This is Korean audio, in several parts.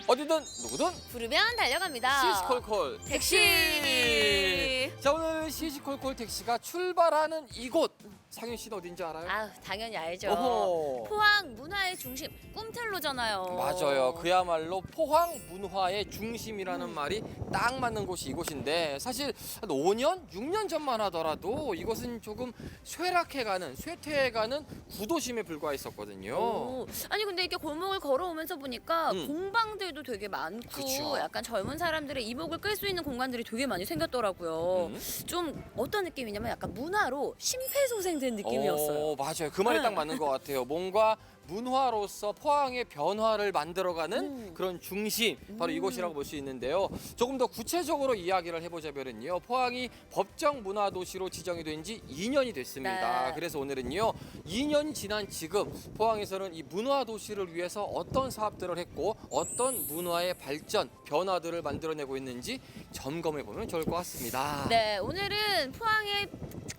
어디든 누구든 부르면 달려갑니다. 시시콜콜 택시. 자, 오늘 시시콜콜 택시가 출발하는 이곳, 상윤 씨는 어딘지 알아요? 아, 당연히 알죠. 어허. 포항 문화의 중심 꿈텔로잖아요. 맞아요. 그야말로 포항 문화의 중심이라는 말이 딱 맞는 곳이 이곳인데, 사실 한 5년, 6년 전만 하더라도 이곳은 조금 쇠퇴해가는 구도심에 불과했었거든요. 오, 아니 근데 이렇게 골목을 걸어오면서 보니까 음. 공방들도 되게 많고 그쵸. 약간 젊은 사람들의 이목을 끌 수 있는 공간들이 되게 많이 생겼더라고요. 좀 어떤 느낌이냐면 약간 문화로 심폐소생된 느낌이었어요. 맞아요. 그 말이 네. 딱 맞는 것 같아요. 뭔가 문화로서 포항의 변화를 만들어가는 그런 중심, 바로 이곳이라고 볼 수 있는데요. 조금 더 구체적으로 이야기를 해보자면요, 포항이 법정 문화도시로 지정이 된 지 2년이 됐습니다. 네. 그래서 오늘은요, 2년 지난 지금 포항에서는 이 문화도시를 위해서 어떤 사업들을 했고 어떤 문화의 발전, 변화들을 만들어내고 있는지 점검해보면 좋을 것 같습니다. 네, 오늘은 포항의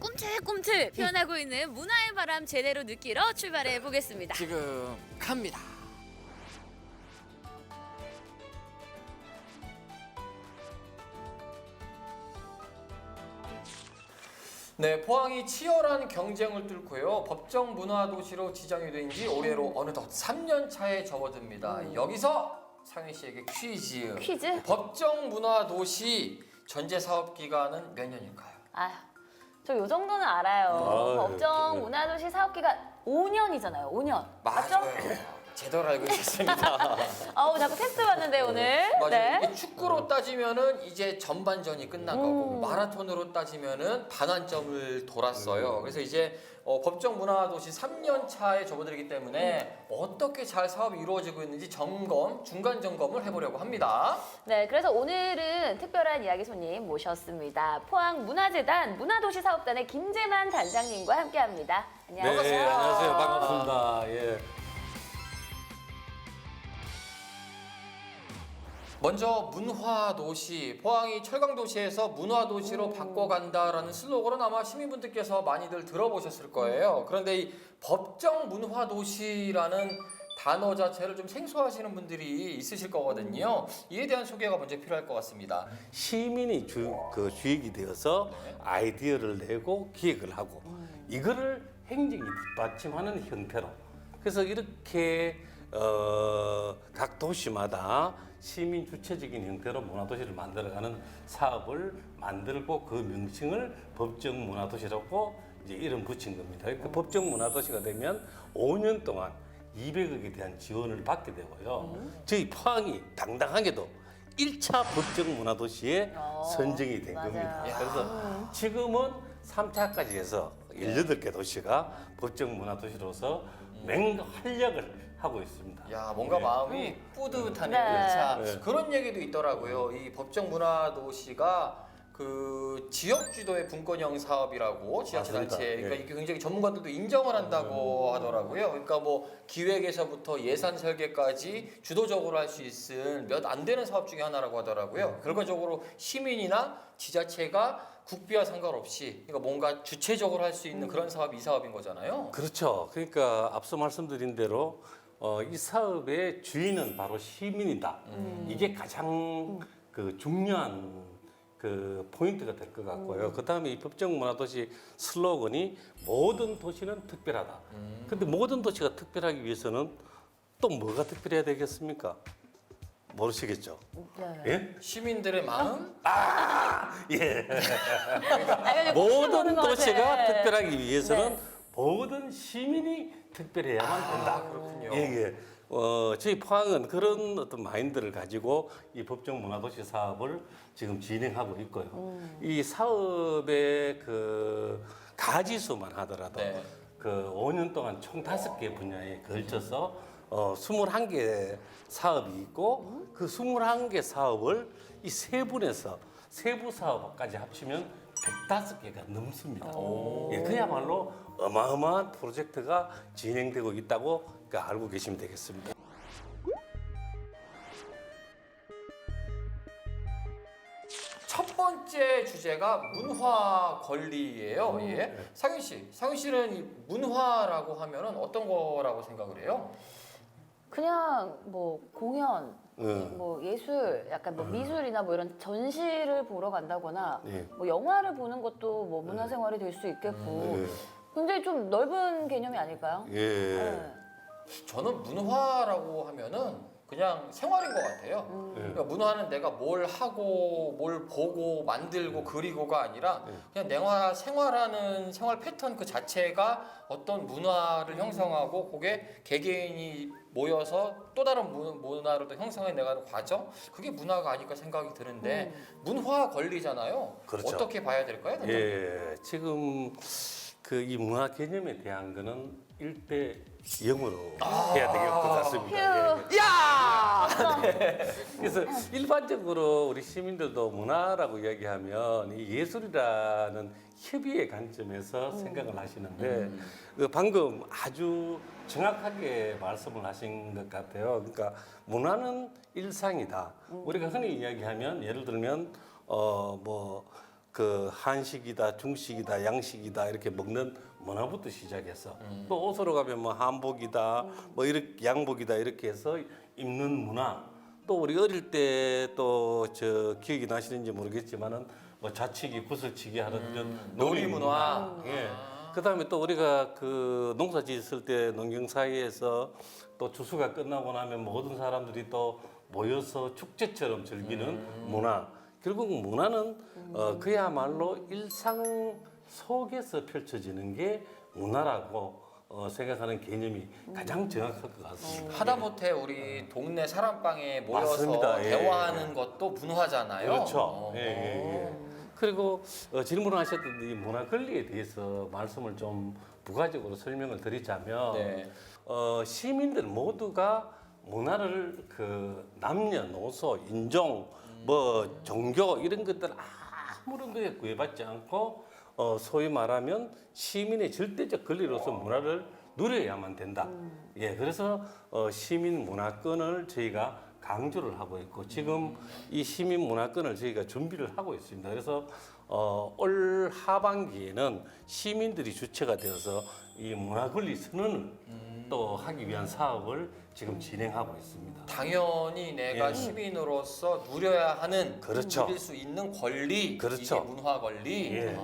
꿈틀꿈틀 피어나고 있는 문화의 바람 제대로 느끼러 출발해 보겠습니다. 지금 갑니다. 네, 포항이 치열한 경쟁을 뚫고요, 법정 문화도시로 지정이 된 지 올해로 어느덧 3년 차에 접어듭니다. 여기서 상윤 씨에게 퀴즈. 퀴즈? 법정 문화도시 전제 사업 기간은 몇 년일까요? 아, 저 요 정도는 알아요. 아유, 법정 네. 문화도시 사업 기간 5년이잖아요. 5년. 맞죠? 맞아요. 제대로 알고 있었습니다. 아우, 자꾸 테스트 받는데 오늘. 맞아요. 네. 이게 축구로 따지면은 이제 전반전이 끝난 거고, 마라톤으로 따지면은 반환점을 돌았어요. 그래서 이제 법정 문화도시 3년 차에 접어들기 때문에 어떻게 잘 사업이 이루어지고 있는지 중간 점검을 해보려고 합니다. 네, 그래서 오늘은 특별한 이야기 손님 모셨습니다. 포항 문화재단 문화도시 사업단의 김재만 단장님과 함께합니다. 안녕하세요. 네, 안녕하세요. 반갑습니다. 예. 먼저 문화도시, 포항이 철강도시에서 문화도시로 바꿔간다라는 슬로건은 아마 시민분들께서 많이들 들어보셨을 거예요. 그런데 이 법정 문화도시라는 단어 자체를 좀 생소하시는 분들이 있으실 거거든요. 이에 대한 소개가 먼저 필요할 것 같습니다. 시민이 주역이 되어서 아이디어를 내고 기획을 하고 이거를 행정이 뒷받침하는 형태로. 그래서 이렇게 각 도시마다 시민 주체적인 형태로 문화도시를 만들어가는 사업을 만들고 그 명칭을 법정 문화도시라고 이제 이름 붙인 겁니다. 그러니까 법정 문화도시가 되면 5년 동안 200억에 대한 지원을 받게 되고요. 저희 포항이 당당하게도 1차 법정 문화도시에 선정이 된 맞아요. 겁니다. 그래서 지금은 3차까지 해서 18개 도시가 법정 문화도시로서 맹활약을 하고 있습니다. 야, 뭔가 마음이 뿌듯하네요. 네. 자, 네. 그런 얘기도 있더라고요. 이 법정 문화도시가 그 지역 주도의 분권형 사업이라고, 지자체단체, 맞습니다. 그러니까 예. 이게 굉장히 전문가들도 인정을 한다고 하더라고요. 그러니까 뭐 기획에서부터 예산 설계까지 주도적으로 할 수 있을 몇 안 되는 사업 중에 하나라고 하더라고요. 결과적으로 시민이나 지자체가 국비와 상관없이, 그러니까 뭔가 주체적으로 할 수 있는 그런 사업이 이 사업인 거잖아요. 그렇죠. 그러니까 앞서 말씀드린 대로 이 사업의 주인은 바로 시민이다. 이게 가장 그 중요한 그 포인트가 될 것 같고요. 그다음에 이 법정 문화도시 슬로건이 모든 도시는 특별하다. 근데 모든 도시가 특별하기 위해서는 또 뭐가 특별해야 되겠습니까? 모르시겠죠? 네. 예? 시민들의 마음? 예. 아니, 모든 것 도시가 같아. 특별하기 위해서는 네. 모든 시민이 특별해야만 된다. 그렇군요. 예, 예. 저희 포항은 그런 어떤 마인드를 가지고 이 법정 문화도시 사업을 지금 진행하고 있고요. 이 사업의 그 가지수만 하더라도 네. 그 5년 동안 총 5개 분야에 걸쳐서 21개 사업이 있고 그 21개 사업을 이 세 분에서 세부 사업까지 합치면 105개가 넘습니다. 예, 그야말로 어마어마한 프로젝트가 진행되고 있다고 알고 계시면 되겠습니다. 첫 번째 주제가 문화 권리예요. 예. 상윤 씨는 이 문화라고 하면은 어떤 거라고 생각을 해요? 그냥 뭐 공연, 뭐 예술, 약간 뭐 미술이나 뭐 이런 전시를 보러 간다거나 예. 뭐 영화를 보는 것도 뭐 문화생활이 될 수 있겠고 예. 굉장히 좀 넓은 개념이 아닐까요? 예. 네. 저는 문화라고 하면은 그냥 생활인 것 같아요. 그러니까 문화는 내가 뭘 하고 뭘 보고 만들고 그리고가 아니라 그냥 내가 생활하는 생활 패턴 그 자체가 어떤 문화를 형성하고 그게 개개인이 모여서 또 다른 문화로 또 형성해 나가는 과정, 그게 문화가 아닐까 생각이 드는데 문화 권리잖아요. 그렇죠. 어떻게 봐야 될까요? 단장님? 예, 지금 그 이 문화 개념에 대한 거는 1대 0으로 해야 될 것 같습니다. 휴. 예. 야! 그래서 일반적으로 우리 시민들도 문화라고 이야기하면 이 예술이라는 협의의 관점에서 생각을 하시는데 그 방금 아주 정확하게 말씀을 하신 것 같아요. 그러니까 문화는 일상이다. 우리가 흔히 이야기하면 예를 들면 뭐 그 한식이다, 중식이다, 양식이다 이렇게 먹는 문화부터 시작해서 또 옷으로 가면 뭐 한복이다, 뭐 이렇게 양복이다 이렇게 해서 입는 문화. 또 우리 어릴 때 또 저 기억이 나시는지 모르겠지만은 뭐 좌치기, 구슬치기 하는 놀이문화. 예. 그다음에 또 우리가 그 농사 짓을 때 농경사회에서 또 추수가 끝나고 나면 모든 사람들이 또 모여서 축제처럼 즐기는 문화. 결국 문화는 그야말로 일상 속에서 펼쳐지는 게 문화라고 생각하는 개념이 가장 정확할 것 같습니다. 하다못해 우리 동네 사람방에 모여서 맞습니다. 예, 대화하는 것도 문화잖아요. 그렇죠. 예, 예, 예. 그리고 질문하셨던 이 문화 권리에 대해서 말씀을 좀 부가적으로 설명을 드리자면 네. 시민들 모두가 문화를 그 남녀노소, 인종, 뭐 종교 이런 것들 아무런 거에 구애받지 않고 소위 말하면 시민의 절대적 권리로서 문화를 누려야만 된다. 예, 그래서 시민 문화권을 저희가 강조를 하고 있고 지금 이 시민 문화권을 저희가 준비를 하고 있습니다. 그래서 올 하반기에는 시민들이 주체가 되어서 이 문화 권리 선언을 또 하기 위한 사업을 지금 진행하고 있습니다. 당연히 내가 예. 시민으로서 누려야 하는 그렇죠. 누릴 수 있는 권리, 그렇죠. 이게 문화 권리. 예.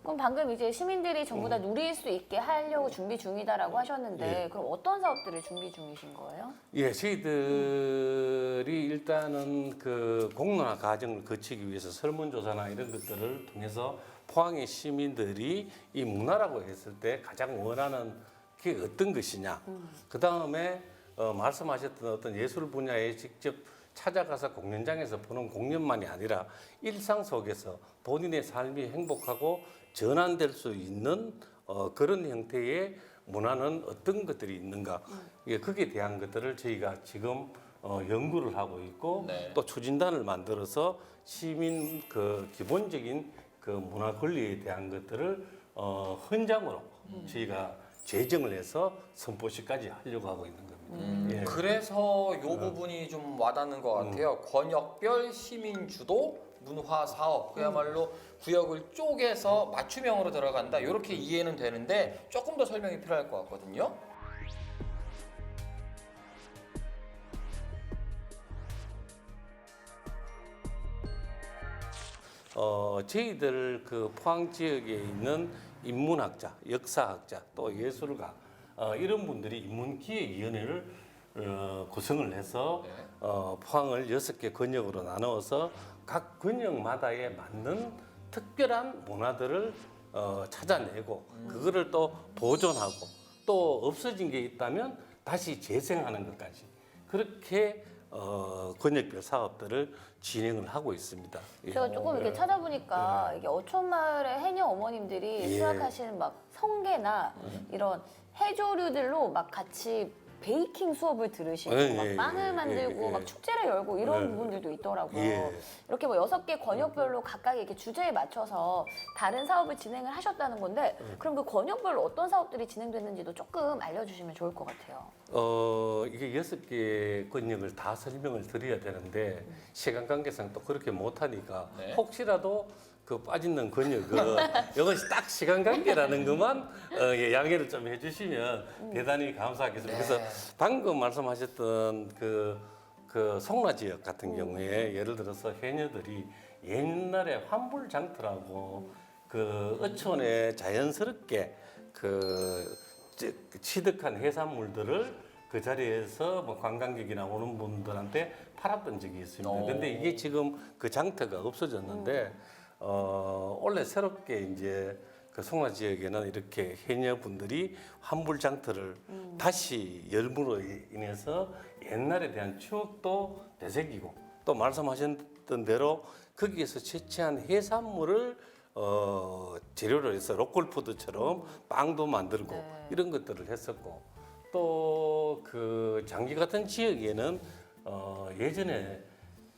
그럼 방금 이제 시민들이 전부 다 누릴 수 있게 하려고 준비 중이다라고 하셨는데 그럼 어떤 사업들을 준비 중이신 거예요? 예, 저희들이 일단은 그 공론화 과정을 거치기 위해서 설문조사나 이런 것들을 통해서 포항의 시민들이 이 문화라고 했을 때 가장 원하는 게 어떤 것이냐. 그 다음에 말씀하셨던 어떤 예술 분야에 직접 찾아가서 공연장에서 보는 공연만이 아니라 일상 속에서 본인의 삶이 행복하고 전환될 수 있는 그런 형태의 문화는 어떤 것들이 있는가. 예, 거기에 대한 것들을 저희가 지금 연구를 하고 있고 네. 또 추진단을 만들어서 시민 그 기본적인 그 문화 권리에 대한 것들을 현장으로 저희가 제정을 해서 선포시까지 하려고 하고 있는 겁니다. 예. 그래서 이 부분이 좀 와닿는 것 같아요. 권역별 시민 주도 문화 사업, 그야말로 구역을 쪼개서 맞춤형으로 들어간다. 이렇게 이해는 되는데 조금 더 설명이 필요할 것 같거든요. 저희들 그 포항 지역에 있는 인문학자, 역사학자, 또 예술가 이런 분들이 인문기획위원회를 구성을 해서 네. 포항을 6개 권역으로 나누어서 각 권역마다에 맞는 특별한 문화들을 찾아내고 그거를 또 보존하고 또 없어진 게 있다면 다시 재생하는 것까지 그렇게 권역별 사업들을 진행을 하고 있습니다. 예. 제가 조금 이렇게 찾아보니까 이게 어촌마을의 해녀 어머님들이 예. 수확하시는 막 성게나 이런 해조류들로 막 같이 베이킹 수업을 들으시고 예, 막 예, 빵을 예, 만들고 예, 막 축제를 열고 이런 예. 부분들도 있더라고요. 예. 이렇게 뭐 6개 권역별로 각각 이렇게 주제에 맞춰서 다른 사업을 진행을 하셨다는 건데 그럼 그 권역별로 어떤 사업들이 진행됐는지도 조금 알려주시면 좋을 것 같아요. 이게 6개 권역을 다 설명을 드려야 되는데 시간 관계상 또 그렇게 못하니까 네. 혹시라도 그 빠지는 권역은 이것이 딱 시간 관계라는 것만 예, 양해를 좀 해주시면 대단히 감사하겠습니다. 네. 그래서 방금 말씀하셨던 그 그 송라 지역 같은 경우에 예를 들어서 해녀들이 옛날에 환불장터라고 그 어촌에 자연스럽게 그 취득한 해산물들을 그 자리에서 뭐 관광객이나 오는 분들한테 팔았던 적이 있습니다. 근데 이게 지금 그 장터가 없어졌는데 원래 새롭게 이제 그 송라 지역에는 이렇게 해녀분들이 환불 장터를 다시 열므로 인해서 옛날에 대한 추억도 되새기고 또 말씀하셨던 대로 거기에서 채취한 해산물을 재료로 해서 로컬푸드처럼 빵도 만들고 네. 이런 것들을 했었고 또 그 장기 같은 지역에는 예전에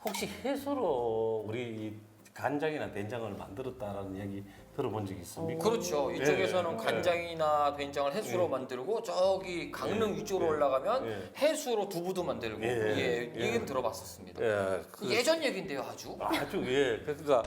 혹시 해수로 우리 이 간장이나 된장을 만들었다라는 얘기 들어본 적이 있습니까? 그렇죠. 이쪽에서는 예, 간장이나 된장을 해수로 예. 만들고 저기 강릉 위쪽으로 올라가면 해수로 두부도 만들고 예. 얘기는 들어봤었습니다. 예, 예전 얘기인데요, 아주. 아주 예. 그러니까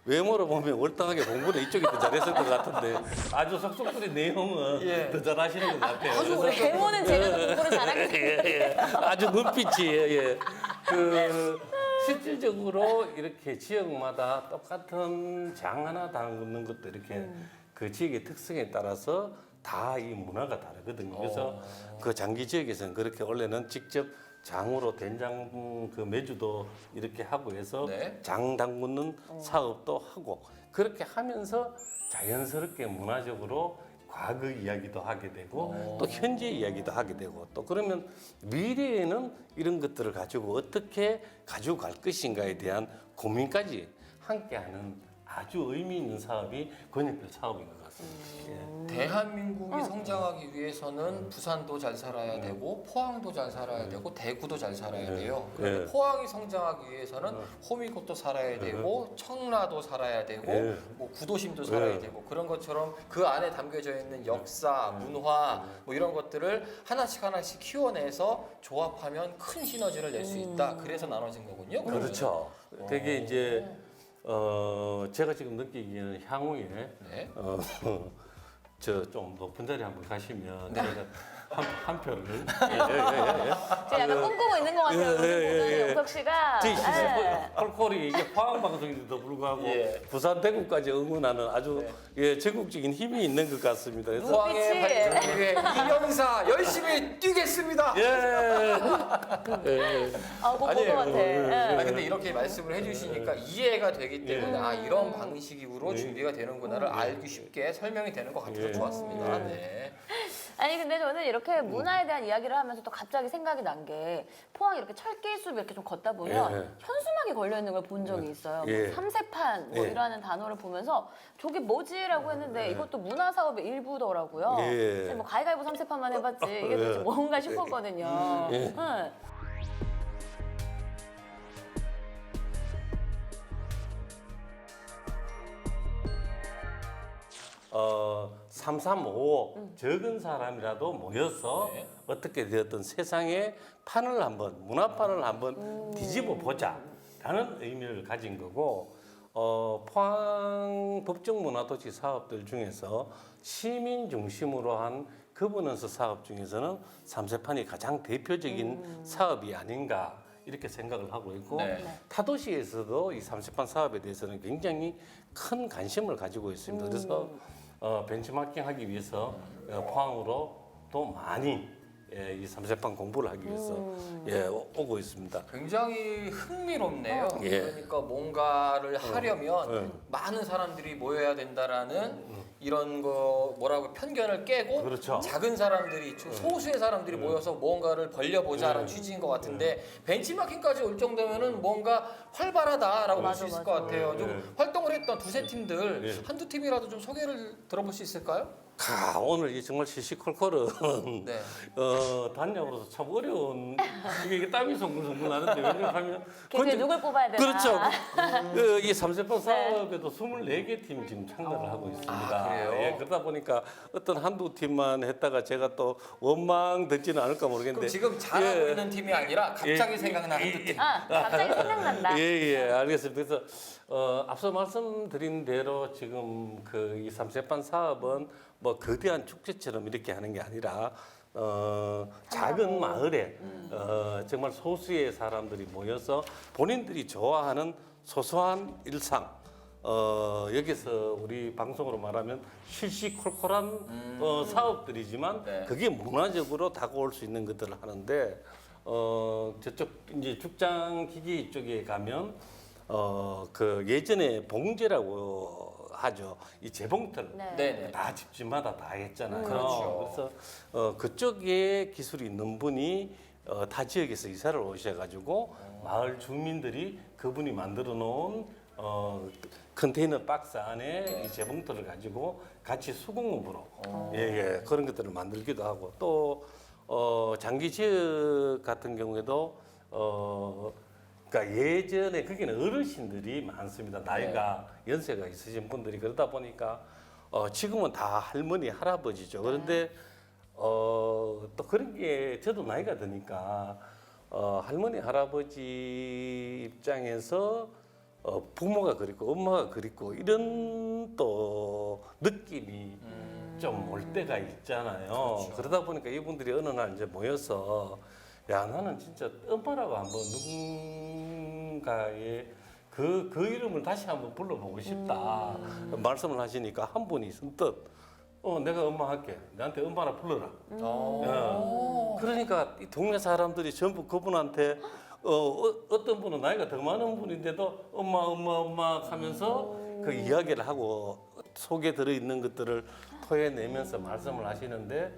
외모로 보면 월등하게 공부는 이쪽이 더 잘했을 것 같은데 아주 속속들이 내용은 예. 더 잘하시는 것 같아요. 아주 그래서 외모는 제가 더 공부를 잘하게 예. 아주 눈빛이 예. 그 실질적으로 이렇게 지역마다 똑같은 장 하나 담는 것도 이렇게 그 지역의 특성에 따라서 다 이 문화가 다르거든요. 그래서 그 장기 지역에서는 그렇게 원래는 직접 장으로 된장 그 매주도 이렇게 하고 해서 네. 장 담그는 사업도 하고 그렇게 하면서 자연스럽게 문화적으로 과거 이야기도 하게 되고 또 현재 이야기도 하게 되고 또 그러면 미래에는 이런 것들을 가지고 어떻게 가지고 갈 것인가에 대한 고민까지 함께하는 아주 의미 있는 사업이 권역별 사업인 것 같습니다. 예. 대한민국이 성장하기 위해서는 부산도 잘 살아야 되고 포항도 잘 살아야 되고 대구도 잘 살아야 돼요. 그런데 예. 포항이 성장하기 위해서는 호미곶도 살아야 되고 청라도 살아야 되고 예. 뭐 구도심도 살아야 예. 되고 그런 것처럼 그 안에 담겨져 있는 역사, 문화 뭐 이런 것들을 하나씩 키워내서 조합하면 큰 시너지를 낼 수 있다. 그래서 나눠진 거군요. 그러면. 그렇죠. 그게 이제 제가 지금 느끼기에는 향후에 네. 저 좀 높은 자리 한번 가시면 제가 한 표를 제가 약간 꿈꾸고 있는 것 같아요. 오늘 용석 씨가. 예. 콜콜이 이게 화학 방송인데도 불구하고 예. 부산 대구까지 응원하는 아주 예, 전국적인 힘이 있는 것 같습니다. 그래서 포항의 눈빛이. 발전을 위해 이영사 열심히 뛰겠습니다. 예. 꼭 볼 것 같아. 예. 아 근데 이렇게 말씀을 해주시니까 이해가 되기 때문에 아 이런 방식으로 준비가 되는구나를 알기 쉽게 설명이 되는 것 같아서 좋았습니다. 네. 아니 근데 저는 이렇게 문화에 대한 이야기를 하면서 또 갑자기 생각이 난 게 포항 이렇게 철길숲 이렇게 좀 걷다 보면 예. 현수막이 걸려 있는 걸 본 적이 있어요. 예. 뭐 삼세판 뭐 예. 이라는 단어를 보면서 저게 뭐지라고 했는데 이것도 문화 사업의 일부더라고요. 예. 사실 뭐 가위가위보 삼세판만 해봤지 이게 도대체 뭔가 싶었거든요. 예. 응. 어, 3355 적은 사람이라도 모여서 네. 어떻게 되었든 세상의 판을 한번 문화판을 한번 뒤집어 보자라는 의미를 가진 거고 포항 법정문화도시 사업들 중에서 시민 중심으로 한 거버넌스 사업 중에서는 삼세판이 가장 대표적인 사업이 아닌가 이렇게 생각을 하고 있고 네. 타도시에서도 이 삼세판 사업에 대해서는 굉장히 큰 관심을 가지고 있습니다. 그래서 벤치마킹하기 위해서 포항으로 또 많이 이 삼세판 공부를 하기 위해서 오고 있습니다. 굉장히 흥미롭네요. 예. 그러니까 뭔가를 하려면 많은 사람들이 모여야 된다라는 이런 거 뭐라고 편견을 깨고 그렇죠. 작은 사람들이 소수의 사람들이 모여서 뭔가를 벌려보자라는 취지인 것 같은데 벤치마킹까지 올 정도면은 뭔가 활발하다라고 볼 수 맞아, 있을 맞아. 것 같아요. 좀 활동을 했던 두세 팀들 예. 한두 팀이라도 좀 소개를 들어볼 수 있을까요? 오늘 이 정말 시시콜콜은 네. 단역으로서 참 어려운 이게 땀이 송글송글 나는데 왜냐하면 걔네 누굴 뽑아야 되나? 그렇죠. 이 삼세판 사업에도 24개 팀 지금 참가를 하고 있습니다. 아, 그래요? 예, 그러다 보니까 어떤 한두 팀만 했다가 제가 또 원망 듣지는 않을까 모르겠는데 그럼 지금 잘하고 예. 있는 팀이 아니라 갑자기 생각난 한두 팀. 갑자기 생각난다. 예, 알겠습니다. 그래서 앞서 말씀드린 대로 지금 그 이 삼세판 사업은 뭐 거대한 축제처럼 이렇게 하는 게 아니라 작은 마을에 정말 소수의 사람들이 모여서 본인들이 좋아하는 소소한 일상 여기서 우리 방송으로 말하면 실시콜콜한 사업들이지만 네. 그게 문화적으로 다가올 수 있는 것들을 하는데 저쪽 이제 죽장 기기 쪽에 가면 그 예전에 봉제라고 하죠. 이 재봉틀 네. 네네. 다 집집마다 다 했잖아요. 그렇죠. 그래서 그쪽에 기술이 있는 분이 타 지역에서 이사를 오셔가지고 마을 주민들이 그분이 만들어 놓은 컨테이너 박스 안에 이 재봉틀을 가지고 같이 수공업으로 예, 그런 것들을 만들기도 하고 또 장기 지역 같은 경우에도 그러니까 예전에 거기는 어르신들이 많습니다. 나이가 연세가 있으신 분들이 그러다 보니까 지금은 다 할머니 할아버지죠. 그런데 또 그런 게 저도 나이가 드니까 할머니 할아버지 입장에서 부모가 그립고 엄마가 그립고 이런 또 느낌이 좀 올 때가 있잖아요. 그렇죠. 그러다 보니까 이분들이 어느 날 이제 모여서 야 나는 진짜 엄마라고 한번 누군가의 그 이름을 다시 한번 불러보고 싶다 말씀을 하시니까 한 분이 선뜻 내가 엄마 할게 나한테 엄마라 불러라. 그러니까 이 동네 사람들이 전부 그분한테 어떤 분은 나이가 더 많은 분인데도 엄마 하면서 그 이야기를 하고 속에 들어있는 것들을 토해내면서 말씀을 하시는데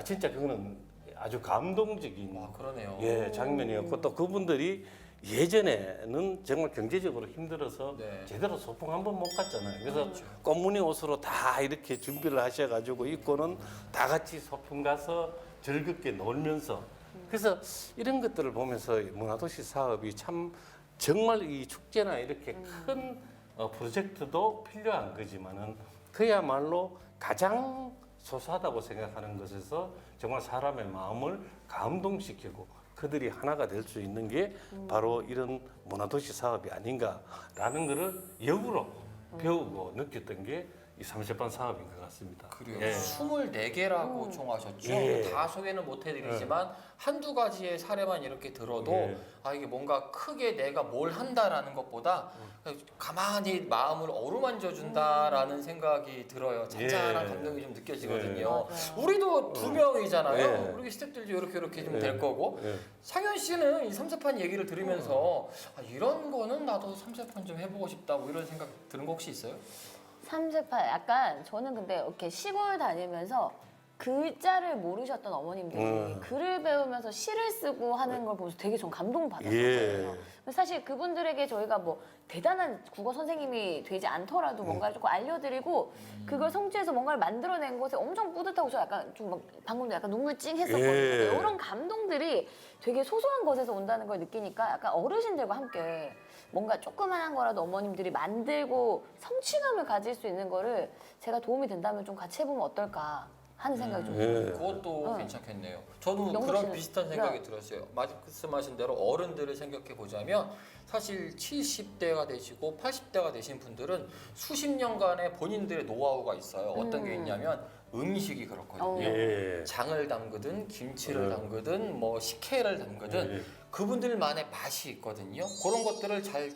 진짜 그거는 아주 감동적인 그러네요. 장면이었고 또 그분들이 예전에는 정말 경제적으로 힘들어서 네. 제대로 소풍 한 번 못 갔잖아요. 그래서 꽃무늬 옷으로 다 이렇게 준비를 하셔가지고 입고는 다 같이 소풍 가서 즐겁게 놀면서 그래서 이런 것들을 보면서 문화도시 사업이 참 정말 이 축제나 이렇게 큰 프로젝트도 필요한 거지만은 그야말로 가장 소소하다고 생각하는 것에서 정말 사람의 마음을 감동시키고 그들이 하나가 될 수 있는 게 바로 이런 문화도시 사업이 아닌가라는 것을 역으로 배우고 느꼈던 게 이 삼세판 사업인 것 같습니다. 그래요. 예. 24개라고 총하셨죠. 예. 다 소개는 못 해드리지만 한두 가지의 사례만 이렇게 들어도 예. 이게 뭔가 크게 내가 뭘 한다라는 것보다 가만히 마음을 어루만져 준다라는 생각이 들어요. 잔잔한 예. 감동이 좀 느껴지거든요. 예. 맞아요. 우리 두 명이잖아요. 예. 우리 스태프들도 이렇게 좀 예. 될 거고. 예. 상현 씨는 이 삼세판 얘기를 들으면서 이런 거는 나도 삼세판 좀 해보고 싶다 뭐 이런 생각 드는 거 혹시 있어요? 삼세판 약간 저는 근데 이렇게 시골 다니면서 글자를 모르셨던 어머님들이 글을 배우면서 시를 쓰고 하는 걸 보면서 되게 좀 감동받았거든요. 예. 사실 그분들에게 저희가 뭐 대단한 국어 선생님이 되지 않더라도 뭔가를 조금 알려드리고 그걸 성취해서 뭔가를 만들어낸 것에 엄청 뿌듯하고 저 약간 좀 막 방금도 약간 눈물 찡했었거든요. 예. 이런 감동들이 되게 소소한 것에서 온다는 걸 느끼니까 약간 어르신들과 함께 뭔가 조그만한 거라도 어머님들이 만들고 성취감을 가질 수 있는 거를 제가 도움이 된다면 좀 같이 해보면 어떨까 하는 생각이 좀 들어요. 예. 그것도 괜찮겠네요. 저도 영국 그런 씨는- 비슷한 생각이 네. 들었어요. 말씀하신 대로 어른들을 생각해 보자면 사실 70대가 되시고 80대가 되신 분들은 수십 년간의 본인들의 노하우가 있어요. 어떤 게 있냐면 음식이 그렇거든요. 예. 장을 담그든 김치를 네. 담그든 뭐 식혜를 담그든 예. 그분들만의 맛이 있거든요. 그런 것들을 잘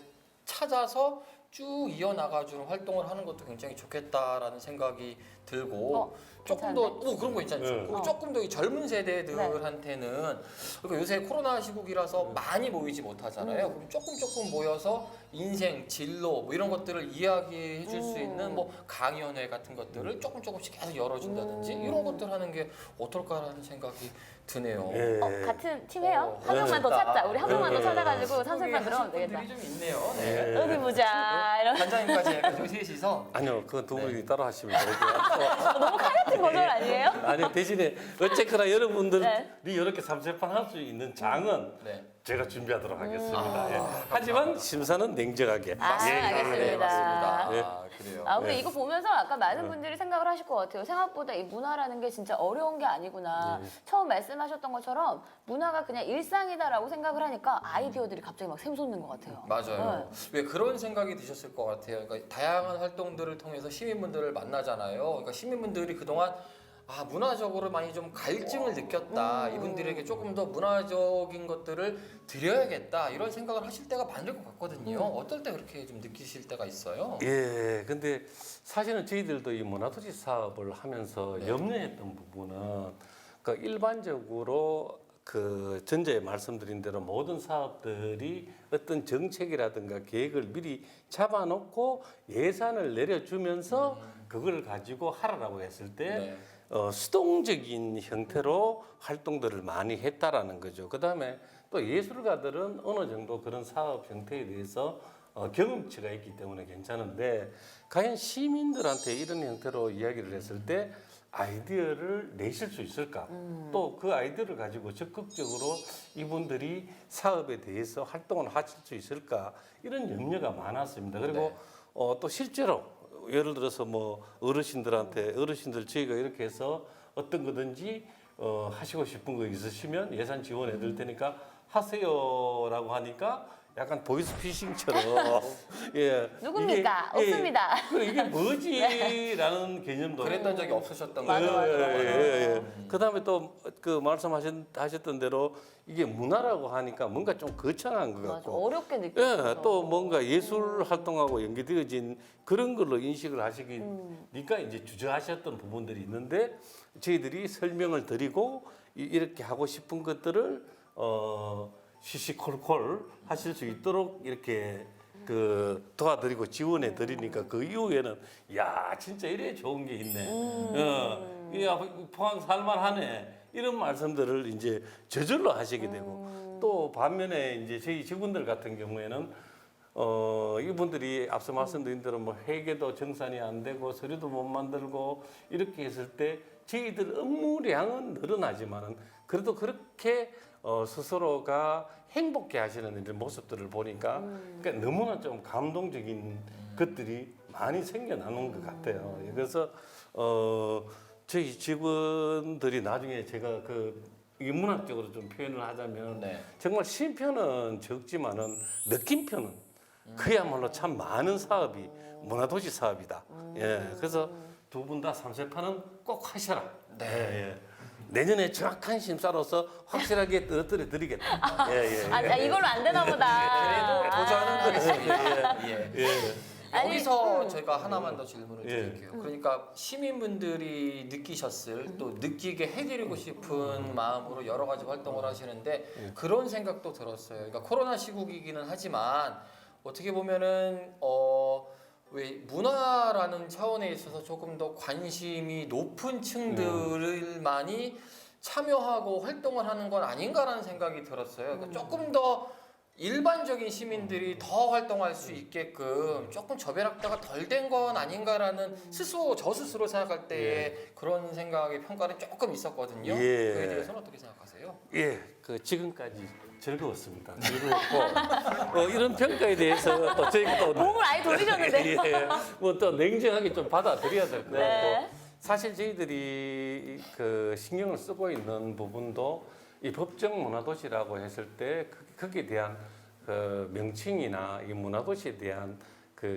찾아서 쭉 이어나가주는 활동을 하는 것도 굉장히 좋겠다라는 생각이 들고 조금 더 그런 거 있잖아요. 네. 그리고 조금 더 이 젊은 세대들한테는 그러니까 요새 코로나 시국이라서 많이 모이지 못하잖아요. 그럼 조금 모여서 인생, 진로 뭐 이런 것들을 이야기해 줄 수 있는 뭐 강연회 같은 것들을 조금씩 계속 열어준다든지 이런 것들 하는 게 어떨까라는 생각이 드네요. 예. 같은 팀 해요? 한 네. 명만 더 찾자. 우리 한 명만 더 네. 찾아가지고 삼세판 하실 들어가면 되겠다. 분들이 좀 있네요. 네. 어디 보자. 이런. 단장님까지 해가지고 셋이서 아니요, 그건 두 분이 네. 따로 하시면 되고요. 너무 칼 같은 거절 아니에요? 아니 대신에 어쨌거나 여러분들이 네. 이렇게 삼세판 할 수 있는 장은 네. 제가 준비하도록 하겠습니다. 아, 예. 하지만 심사는 냉정하게. 알겠습니다. 네, 맞습니다. 예. 그래요. 근데 네. 이거 보면서 아까 많은 분들이 생각을 하실 것 같아요. 생각보다 이 문화라는 게 진짜 어려운 게 아니구나. 처음 말씀하셨던 것처럼 문화가 그냥 일상이다라고 생각을 하니까 아이디어들이 갑자기 막 샘솟는 것 같아요. 맞아요. 왜 그런 생각이 드셨을 것 같아요. 그러니까 다양한 활동들을 통해서 시민분들을 만나잖아요. 그러니까 시민분들이 그동안 문화적으로 많이 좀 갈증을 느꼈다. 이분들에게 조금 더 문화적인 것들을 드려야겠다. 이런 생각을 하실 때가 많을 것 같거든요. 어떨 때 그렇게 좀 느끼실 때가 있어요? 예, 근데 사실은 저희들도 이 문화도시 사업을 하면서 네. 염려했던 부분은 그러니까 일반적으로 그 전자에 말씀드린 대로 모든 사업들이 어떤 정책이라든가 계획을 미리 잡아놓고 예산을 내려주면서 그걸 가지고 하라라고 했을 때 네. 수동적인 형태로 활동들을 많이 했다라는 거죠. 그다음에 또 예술가들은 어느 정도 그런 사업 형태에 대해서 경험치가 있기 때문에 괜찮은데 과연 시민들한테 이런 형태로 이야기를 했을 때 아이디어를 내실 수 있을까? 또 그 아이디어를 가지고 적극적으로 이분들이 사업에 대해서 활동을 하실 수 있을까? 이런 염려가 많았습니다. 그리고 네. 또 실제로 예를 들어서 뭐 어르신들 저희가 이렇게 해서 어떤 거든지 하시고 싶은 거 있으시면 예산 지원해 드릴 테니까 하세요라고 하니까 약간 보이스피싱처럼 예 누굽니까? 이게, 없습니다. 이게 뭐지라는 개념도 그랬던 적이 없으셨던 맞아, 거죠? 맞아. 그다음에 또 그 말씀하셨던 대로 이게 문화라고 하니까 뭔가 좀 거창한 것 맞아, 같고 어렵게 느껴져서. 예, 또 뭔가 예술 활동하고 연계되어진 그런 걸로 인식을 하시기니까 이제 주저하셨던 부분들이 있는데 저희들이 설명을 드리고 이렇게 하고 싶은 것들을 시시콜콜 하실 수 있도록 이렇게 그 도와드리고 지원해 드리니까 그 이후에는 야 진짜 이래 좋은 게 있네. 야 포항 살만하네. 이런 말씀들을 이제 저절로 하시게 되고 또 반면에 이제 저희 직원들 같은 경우에는 이분들이 앞서 말씀드린 대로 뭐 회계도 정산이 안 되고 서류도 못 만들고 이렇게 했을 때 저희들 업무량은 늘어나지만은 그래도 그렇게 스스로가 행복해 하시는 이런 모습들을 보니까 그러니까 너무나 좀 감동적인 것들이 많이 생겨나는 것 같아요. 그래서 저희 직원들이 나중에 제가 이게 문학적으로 좀 표현을 하자면 네. 정말 쉼표는 적지만은 느낌표는 그야말로 참 많은 사업이 문화도시 사업이다. 예, 그래서 두 분 다 3세파는 꼭 하셔라. 네. 예. 내년에 정확한 심사로서 확실하게 떨어뜨려 드리겠다. 예, 예. 이걸로 안 되나 보다. 그래도 도전하는 거겠습니다. 예. 예. 아니, 여기서 제가 하나만 더 질문을 예. 드릴게요. 그러니까 시민분들이 느끼셨을 또 느끼게 해드리고 싶은 마음으로 여러 가지 활동을 하시는데 그런 생각도 들었어요. 그러니까 코로나 시국이기는 하지만 어떻게 보면은 왜 문화라는 차원에 있어서 조금 더 관심이 높은 층들만이 참여하고 활동을 하는 건 아닌가라는 생각이 들었어요. 그러니까 조금 더 일반적인 시민들이 더 활동할 수 있게끔 조금 저배락다가 덜 된 건 아닌가라는 저 스스로 생각할 때의 그런 생각의 평가는 조금 있었거든요. 예. 그에 대해서는 어떻게 생각하세요? 예, 지금까지 즐거웠습니다. 즐거웠고 이런 평가에 대해서 또 저희가 또 몸을 아예 돌리셨는데요. 뭐 또 냉정하게 좀 받아들여야 될 것 같고 네. 사실 저희들이 신경을 쓰고 있는 부분도 이 법정 문화도시라고 했을 때 거기에 대한 명칭이나 이 문화도시에 대한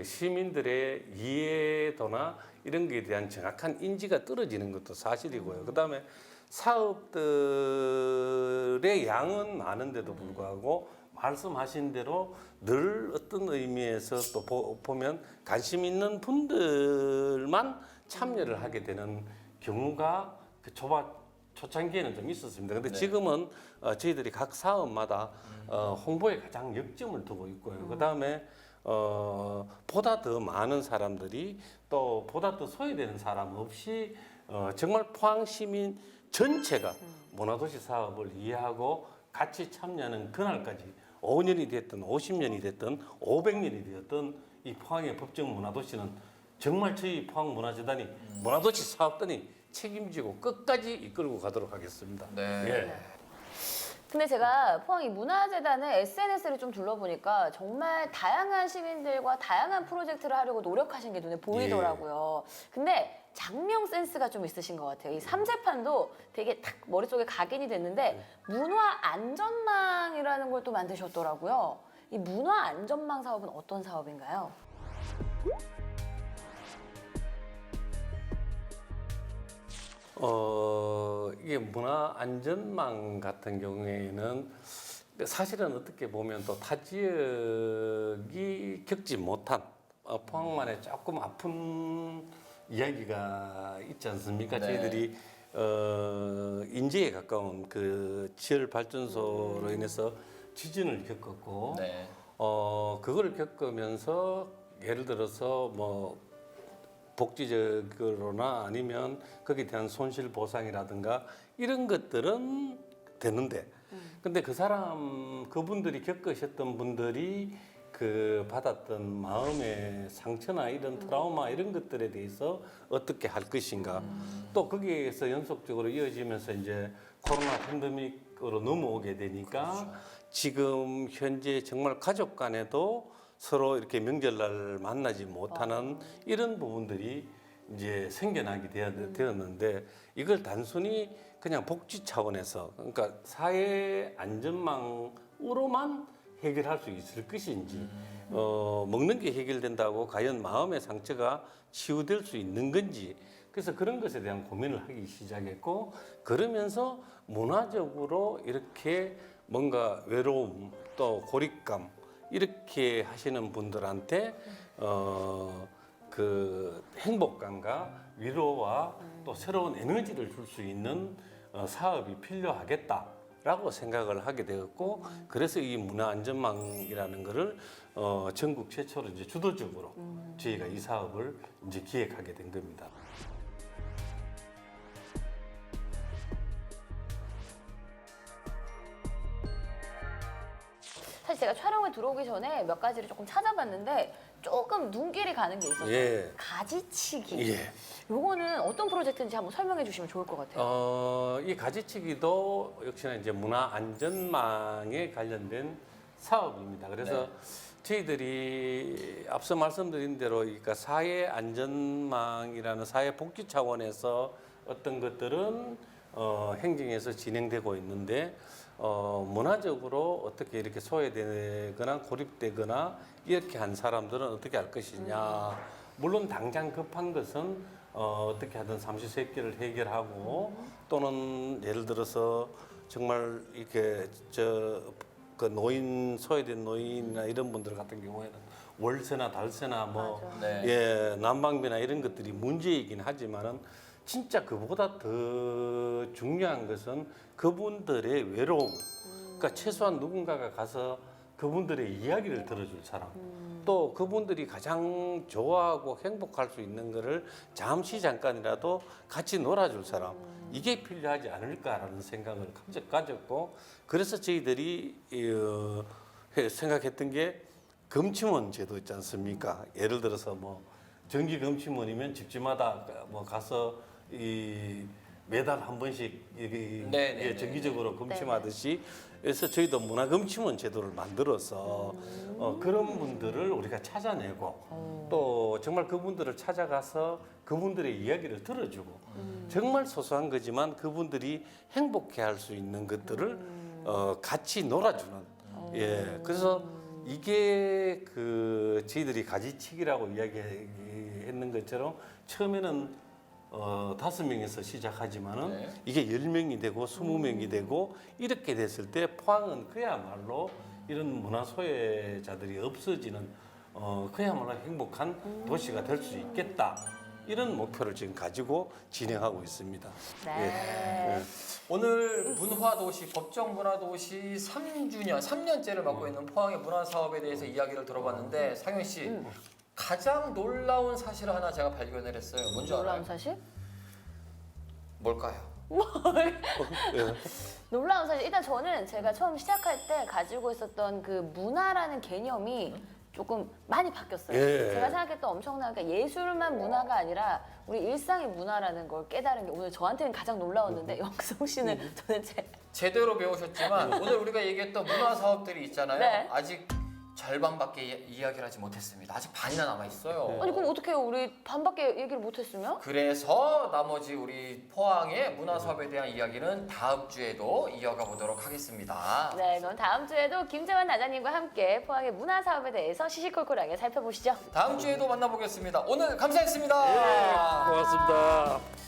시민들의 이해도나 이런 것에 대한 정확한 인지가 떨어지는 것도 사실이고요. 그다음에 사업들의 양은 많은데도 불구하고 말씀하신 대로 늘 어떤 의미에서 또 보면 관심 있는 분들만 참여를 하게 되는 경우가 초창기에는 좀 있었습니다. 근데 네. 지금은 저희들이 각 사업마다 홍보에 가장 역점을 두고 있고요. 그다음에 보다 더 많은 사람들이 또 보다 더 소외되는 사람 없이 정말 포항 시민 전체가 문화도시 사업을 이해하고 같이 참여하는 그날까지 5년이 됐든 50년이 됐든 500년이 되었든 이 포항의 법정 문화도시는 정말 저희 포항문화재단이 문화도시 사업단이 책임지고 끝까지 이끌고 가도록 하겠습니다. 네. 예. 근데 제가 포항 이 문화재단의 SNS를 좀 둘러보니까 정말 다양한 시민들과 다양한 프로젝트를 하려고 노력하신 게 눈에 보이더라고요. 근데 장명 센스가 좀 있으신 것 같아요. 이 삼세판도 되게 탁 머릿속에 각인이 됐는데 문화 안전망이라는 걸 또 만드셨더라고요. 이 문화 안전망 사업은 어떤 사업인가요? 이게 문화 안전망 같은 경우에는 사실은 어떻게 보면 또 타 지역이 겪지 못한 포항만의 조금 아픈 이야기가 있지 않습니까? 네. 저희들이 인재에 가까운 그 지열 발전소로 인해서 지진을 겪었고, 네. 그걸 겪으면서 예를 들어서 뭐 복지적으로나 아니면 거기에 대한 손실 보상이라든가 이런 것들은 되는데, 근데 그분들이 겪으셨던 분들이 그 받았던 마음의 상처나 이런 트라우마 이런 것들에 대해서 어떻게 할 것인가, 또 거기에서 연속적으로 이어지면서 이제 코로나 팬데믹으로 넘어오게 되니까 지금 현재 정말 가족 간에도 서로 이렇게 명절날 만나지 못하는 이런 부분들이 이제 생겨나게 되었는데, 이걸 단순히 그냥 복지 차원에서, 그러니까 사회 안전망으로만 해결할 수 있을 것인지, 먹는 게 해결된다고 과연 마음의 상처가 치유될 수 있는 건지, 그래서 그런 것에 대한 고민을 하기 시작했고, 그러면서 문화적으로 이렇게 뭔가 외로움 또 고립감 이렇게 하시는 분들한테 그 행복감과 위로와 또 새로운 에너지를 줄 수 있는 사업이 필요하겠다라고 생각을 하게 되었고, 그래서 이 문화 안전망이라는 거를 전국 최초로 이제 주도적으로 저희가 이 사업을 이제 기획하게 된 겁니다. 사실 제가 촬영에 들어오기 전에 몇 가지를 조금 찾아봤는데 조금 눈길이 가는 게 있었어요. 예. 가지치기. 예. 요거는 어떤 프로젝트인지 한번 설명해 주시면 좋을 것 같아요. 이 가지치기도 역시나 이제 문화 안전망에 관련된 사업입니다. 그래서 저희들이 앞서 말씀드린 대로, 그러니까 사회 안전망이라는 사회 복지 차원에서 어떤 것들은 행정에서 진행되고 있는데, 문화적으로 어떻게 이렇게 소외되거나 고립되거나 이렇게 한 사람들은 어떻게 할 것이냐. 물론 당장 급한 것은 어떻게 하든 삼시세끼를 해결하고, 또는 예를 들어서 정말 이렇게 그 노인, 소외된 노인이나 이런 분들 같은 경우에는 월세나 달세나 뭐 네. 예, 난방비나 이런 것들이 문제이긴 하지만은, 진짜 그보다 더 중요한 것은 그분들의 외로움. 그러니까 최소한 누군가가 가서 그분들의 이야기를 들어줄 사람, 또 그분들이 가장 좋아하고 행복할 수 있는 거를 잠깐이라도 같이 놀아줄 사람, 이게 필요하지 않을까라는 생각을 가졌고, 그래서 저희들이 생각했던 게 금침원 제도 있지 않습니까? 예를 들어서 뭐 정기 금침원이면 집집마다 뭐 가서 매달 한 번씩 네네네. 정기적으로 금침하듯이, 그래서 저희도 문화금침원 제도를 만들어서 그런 분들을 우리가 찾아내고, 또 정말 그분들을 찾아가서 그분들의 이야기를 들어주고, 정말 소소한 거지만 그분들이 행복해할 수 있는 것들을 같이 놀아주는. 예, 그래서 이게 그 저희들이 가지치기라고 이야기했는 것처럼 처음에는 5명에서 시작하지만은 네. 이게 10명이 되고 20명이 되고 이렇게 됐을 때 포항은 그야말로 이런 문화 소외자들이 없어지는 그야말로 행복한 도시가 될 수 있겠다. 이런 목표를 지금 가지고 진행하고 있습니다. 네. 예. 오늘 문화도시, 법정문화도시 3년째를 맡고 있는 포항의 문화사업에 대해서 이야기를 들어봤는데, 상현 씨, 가장 놀라운 사실을 하나 제가 발견을 했어요. 뭔지 놀라운 알아요? 사실? 뭘까요? 예. 놀라운 사실. 일단 저는 제가 처음 시작할 때 가지고 있었던 그 문화라는 개념이 조금 많이 바뀌었어요. 예. 제가 생각했던 엄청난, 그러니까 예술만 문화가 아니라 우리 일상의 문화라는 걸 깨달은 게 오늘 저한테는 가장 놀라웠는데, 영성 씨는 도대체 제대로 배우셨지만 오늘 우리가 얘기했던 문화 사업들이 있잖아요. 네. 아직 절반밖에 이야기를 하지 못했습니다. 아직 반이나 남아 있어요. 아니 그럼 어떻게 해요? 우리 반밖에 얘기를 못했으면? 그래서 나머지 우리 포항의 문화 사업에 대한 이야기는 다음 주에도 이어가 보도록 하겠습니다. 네, 그럼 다음 주에도 김재환 단장님과 함께 포항의 문화 사업에 대해서 시시콜콜하게 살펴보시죠. 다음 주에도 만나보겠습니다. 오늘 감사했습니다. 고맙습니다.